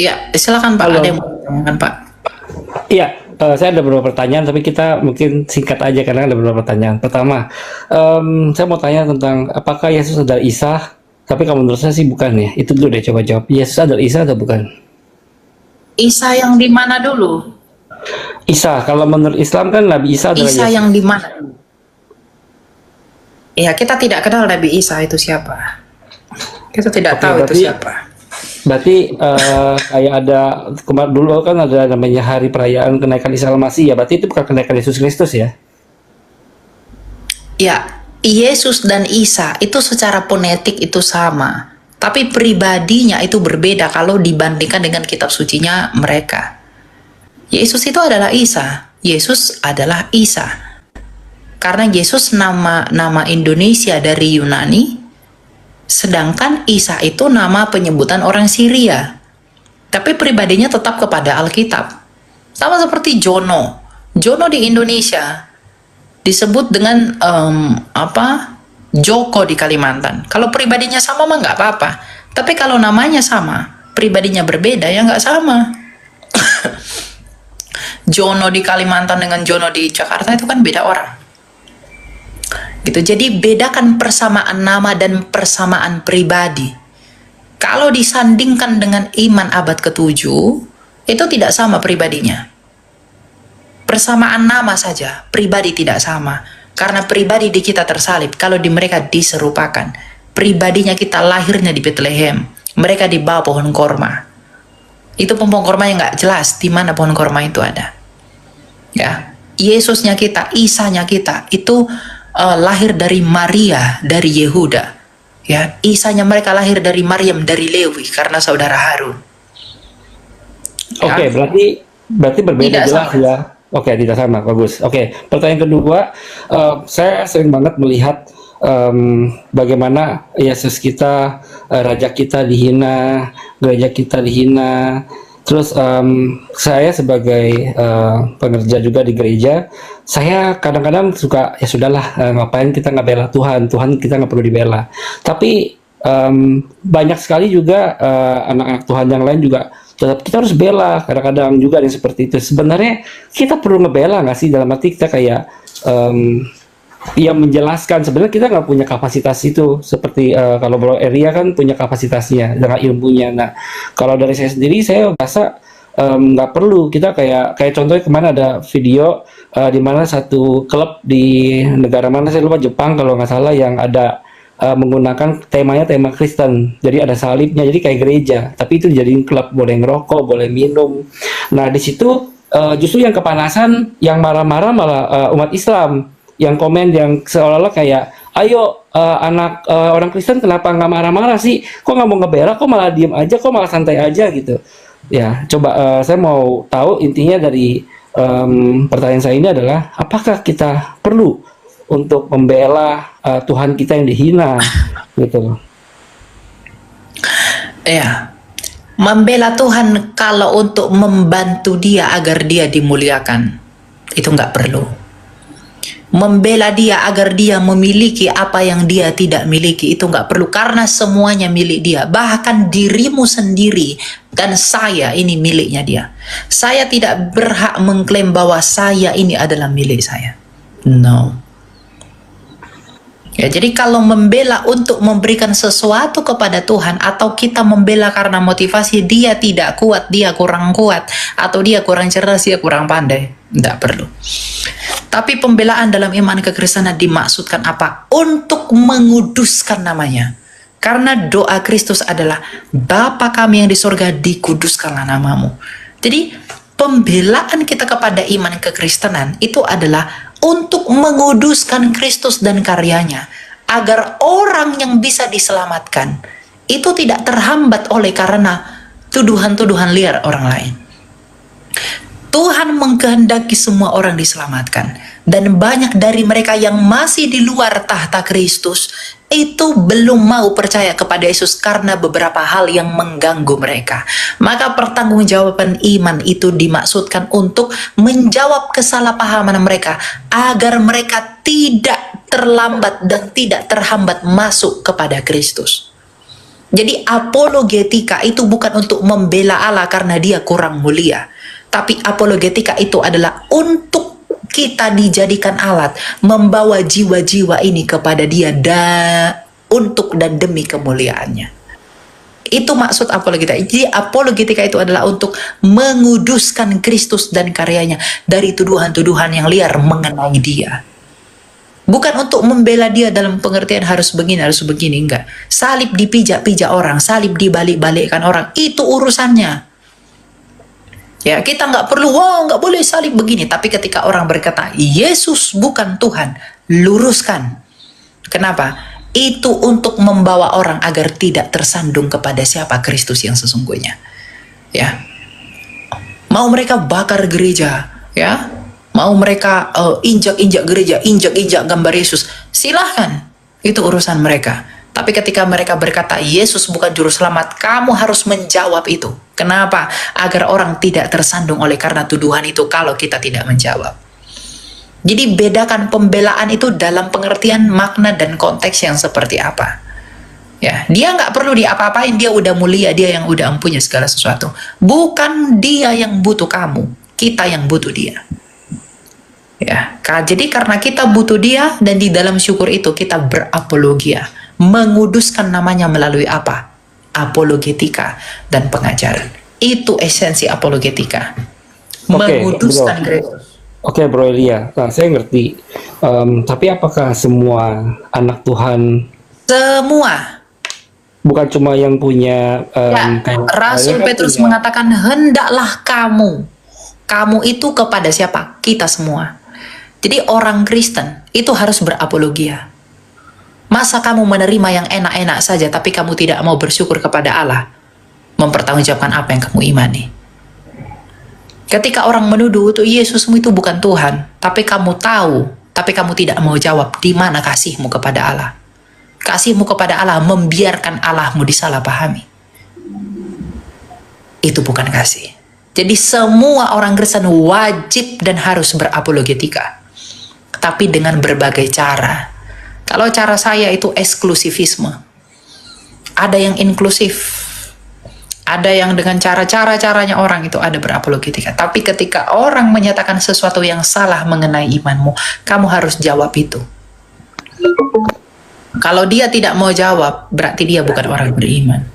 Ya, silakan Pak. Ada yang Halo. mau ditanyakan Pak? Iya, saya ada beberapa pertanyaan, tapi kita mungkin singkat aja karena ada beberapa pertanyaan. Pertama, saya mau tanya tentang apakah Yesus adalah Isa? Tapi kalau menurut saya sih bukan ya. Itu dulu deh, coba jawab. Yesus adalah Isa atau bukan? Isa yang di mana dulu? Isa, kalau menurut Islam kan Nabi Isa adalah Isa Yesus. yang di mana? Ya, kita tidak kenal Nabi Isa itu siapa. Kita tidak Oke, tahu itu berarti siapa. berarti kayak ada kemarin dulu kan ada namanya hari perayaan kenaikan Isa Al-Masih ya. Berarti itu bukan kenaikan Yesus Kristus ya? Ya, Yesus dan Isa itu secara ponetik itu sama. Tapi pribadinya itu berbeda kalau dibandingkan dengan kitab sucinya mereka. Yesus itu adalah Isa. Yesus adalah Isa. Karena Yesus nama Indonesia dari Yunani, sedangkan Isa itu nama penyebutan orang Syria. Tapi pribadinya tetap kepada Alkitab. Sama seperti Jono. Jono di Indonesia disebut dengan Joko di Kalimantan. Kalau pribadinya sama mah nggak apa-apa. Tapi kalau namanya sama, pribadinya berbeda ya nggak sama. Jono di Kalimantan dengan Jono di Jakarta itu kan beda orang. Gitu. Jadi bedakan persamaan nama dan persamaan pribadi. Kalau disandingkan dengan iman abad ke-7, itu tidak sama pribadinya. Persamaan nama saja, pribadi tidak sama. Karena pribadi di kita tersalib, kalau di mereka diserupakan. Pribadinya kita lahirnya di Bethlehem, mereka di bawah pohon korma. Itu pohon korma yang nggak jelas di mana pohon korma itu ada. Ya, Yesusnya kita, Isanya kita itu lahir dari Maria, dari Yehuda. Ya, Isanya mereka lahir dari Maryam, dari Lewi karena saudara Harun. Ya, Oke, berarti berbeda tidak jelas sama. ya. Oke, tidak sama, bagus. Oke, pertanyaan kedua, saya sering banget melihat bagaimana Yesus kita, raja kita dihina, gereja kita dihina. Terus saya sebagai pengerja juga di gereja, saya kadang-kadang suka ya sudahlah, ngapain kita nggak bela Tuhan, Tuhan kita nggak perlu dibela. Tapi banyak sekali juga anak-anak Tuhan yang lain juga tetap kita harus bela, kadang-kadang juga ada yang seperti itu. Sebenarnya kita perlu ngebela nggak sih, dalam arti kita kayak ya menjelaskan sebenarnya kita nggak punya kapasitas itu, seperti kalau Bro Eria kan punya kapasitasnya dengan ilmunya. Nah, kalau dari saya sendiri saya rasa nggak perlu kita kayak contohnya kemana ada video di mana satu klub di negara mana saya lupa, Jepang kalau nggak salah, yang ada menggunakan temanya tema Kristen, jadi ada salibnya, jadi kayak gereja, tapi itu dijadiin klub, boleh ngerokok, boleh minum. Nah di situ justru yang kepanasan, yang marah-marah malah umat Islam, yang komen yang seolah-olah kayak, ayo anak orang Kristen kenapa nggak marah-marah sih, kok nggak mau ngebela, kok malah diem aja, kok malah santai aja gitu. Ya coba saya mau tahu intinya dari pertanyaan saya ini adalah apakah kita perlu untuk membela Tuhan kita yang dihina gitu. Ya, membela Tuhan kalau untuk membantu dia agar dia dimuliakan, itu nggak perlu. Membela dia agar dia memiliki apa yang dia tidak miliki, itu nggak perlu, karena semuanya milik dia. Bahkan dirimu sendiri dan saya ini miliknya dia. Saya tidak berhak mengklaim bahwa saya ini adalah milik saya. No. Ya, jadi kalau membela untuk memberikan sesuatu kepada Tuhan, atau kita membela karena motivasi dia tidak kuat, dia kurang kuat, atau dia kurang cerdas, dia kurang pandai, tidak perlu. Tapi pembelaan dalam iman kekristenan dimaksudkan apa? Untuk menguduskan namanya. Karena doa Kristus adalah, Bapa kami yang di surga, dikuduskanlah namamu. Jadi pembelaan kita kepada iman kekristenan itu adalah untuk menguduskan Kristus dan karyanya, agar orang yang bisa diselamatkan itu tidak terhambat oleh karena tuduhan-tuduhan liar orang lain. Tuhan mengkehendaki semua orang diselamatkan, dan banyak dari mereka yang masih di luar tahta Kristus itu belum mau percaya kepada Yesus karena beberapa hal yang mengganggu mereka. Maka pertanggungjawaban iman itu dimaksudkan untuk menjawab kesalahpahaman mereka, agar mereka tidak terlambat dan tidak terhambat masuk kepada Kristus. Jadi apologetika itu bukan untuk membela Allah karena dia kurang mulia. Tapi apologetika itu adalah untuk kita dijadikan alat membawa jiwa-jiwa ini kepada dia untuk dan demi kemuliaannya. Itu maksud apologetika. Jadi apologetika itu adalah untuk menguduskan Kristus dan karyanya dari tuduhan-tuduhan yang liar mengenai dia. Bukan untuk membela dia dalam pengertian harus begini, enggak. Salib dipijak-pijak orang, salib dibalik-balikkan orang, itu urusannya. Ya, kita nggak perlu, nggak boleh salib begini. Tapi ketika orang berkata, Yesus bukan Tuhan, luruskan. Kenapa? Itu untuk membawa orang agar tidak tersandung kepada siapa Kristus yang sesungguhnya. Ya, mau mereka bakar gereja, ya, mau mereka injak-injak gereja, injak-injak gambar Yesus, silahkan, itu urusan mereka. Tapi ketika mereka berkata Yesus bukan juru selamat, kamu harus menjawab itu. Kenapa? Agar orang tidak tersandung oleh karena tuduhan itu kalau kita tidak menjawab. Jadi bedakan pembelaan itu dalam pengertian makna dan konteks yang seperti apa. Ya, dia nggak perlu diapa-apain, dia udah mulia, dia yang udah empunya segala sesuatu. Bukan dia yang butuh kamu, kita yang butuh dia. Ya, jadi karena kita butuh dia dan di dalam syukur itu kita berapologia, menguduskan namanya melalui apa? Apologetika dan pengajaran. Itu esensi apologetika. Menguduskan gereja. Oke, Bro Elia. Nah, saya ngerti. Tapi apakah semua anak Tuhan? Semua. Bukan cuma yang punya. Rasul Petrus mengatakan hendaklah kamu itu kepada siapa? Kita semua. Jadi orang Kristen itu harus berapologia. Masa kamu menerima yang enak-enak saja tapi kamu tidak mau bersyukur kepada Allah? Mempertanggungjawabkan apa yang kamu imani. Ketika orang menuduh itu Yesusmu itu bukan Tuhan, tapi kamu tahu, tapi kamu tidak mau jawab, di mana kasihmu kepada Allah? Kasihmu kepada Allah membiarkan Allahmu disalahpahami. Itu bukan kasih. Jadi semua orang Kristen wajib dan harus berapologetika. Tapi dengan berbagai cara. Kalau cara saya itu eksklusivisme. Ada yang inklusif. Ada yang dengan cara-caranya orang itu ada berapologetika. Tapi ketika orang menyatakan sesuatu yang salah mengenai imanmu, kamu harus jawab itu. Kalau dia tidak mau jawab, berarti dia bukan orang beriman.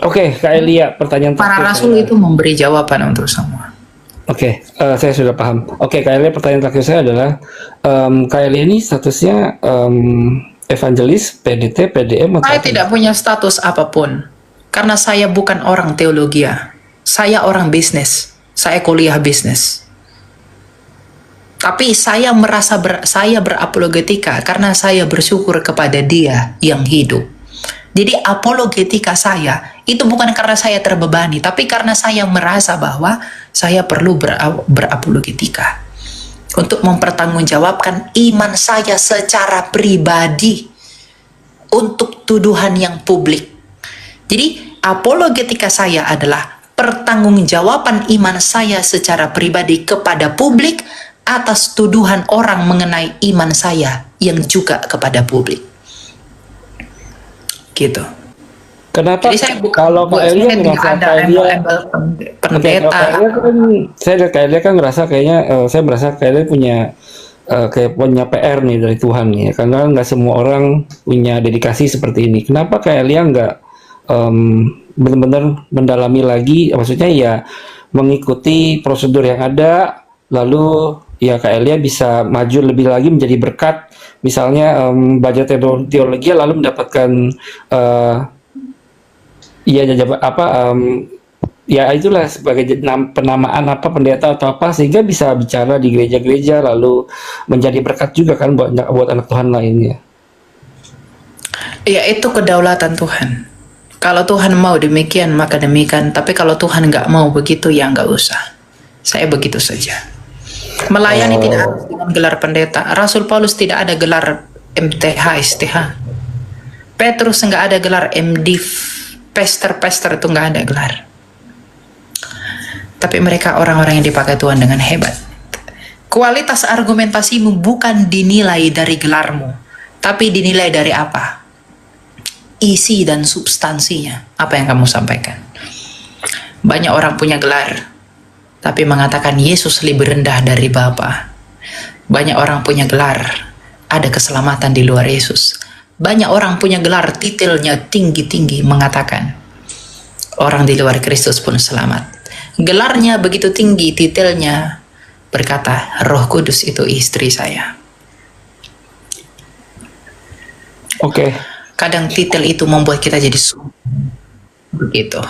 Oke, Kak Elia, pertanyaan para rasul itu memberi jawaban untuk semua. Oke, saya sudah paham. Oke, Kak Elia, pertanyaan terakhir saya adalah, Kak Elia ini statusnya evangelis, PDT, PDM, atau saya tidak punya status apapun. Karena saya bukan orang teologia. Saya orang bisnis. Saya kuliah bisnis. Tapi saya merasa saya berapologetika karena saya bersyukur kepada Dia yang hidup. Jadi apologetika saya itu bukan karena saya terbebani, tapi karena saya merasa bahwa saya perlu berapologetika untuk mempertanggungjawabkan iman saya secara pribadi untuk tuduhan yang publik. Jadi apologetika saya adalah pertanggungjawaban iman saya secara pribadi kepada publik atas tuduhan orang mengenai iman saya yang juga kepada publik. Gitu. Kenapa? Jadi saya kalau Kak Elia merasa pendeta. Saya Kak Elia kan ngerasa kayaknya saya merasa Kak Elia punya kayak punya PR nih dari Tuhan ya, karena nggak semua orang punya dedikasi seperti ini. Kenapa Kak Elia nggak benar-benar mendalami lagi, maksudnya ya mengikuti prosedur yang ada, lalu ya Kak Elia bisa maju lebih lagi menjadi berkat, misalnya belajar teologi lalu mendapatkan ya itulah sebagai penamaan apa pendeta atau apa, sehingga bisa bicara di gereja-gereja lalu menjadi berkat juga kan buat anak Tuhan lainnya. Ya, itu kedaulatan Tuhan. Kalau Tuhan mau demikian maka demikian, tapi kalau Tuhan nggak mau begitu ya nggak usah. Saya begitu saja. Melayani tidak harus dengan gelar pendeta. Rasul Paulus tidak ada gelar MTH, STH. Petrus nggak ada gelar MDiv, pester itu nggak ada gelar. Tapi mereka orang-orang yang dipakai Tuhan dengan hebat. Kualitas argumentasimu bukan dinilai dari gelarmu, tapi dinilai dari apa? isi dan substansinya. Apa yang kamu sampaikan? Banyak orang punya gelar, tapi mengatakan Yesus lebih rendah dari Bapa. Banyak orang punya gelar, ada keselamatan di luar Yesus. Banyak orang punya gelar, titelnya tinggi-tinggi, mengatakan orang di luar Kristus pun selamat. Gelarnya begitu tinggi, titelnya berkata Roh Kudus itu istri saya. Oke. Kadang titel itu membuat kita jadi begitu.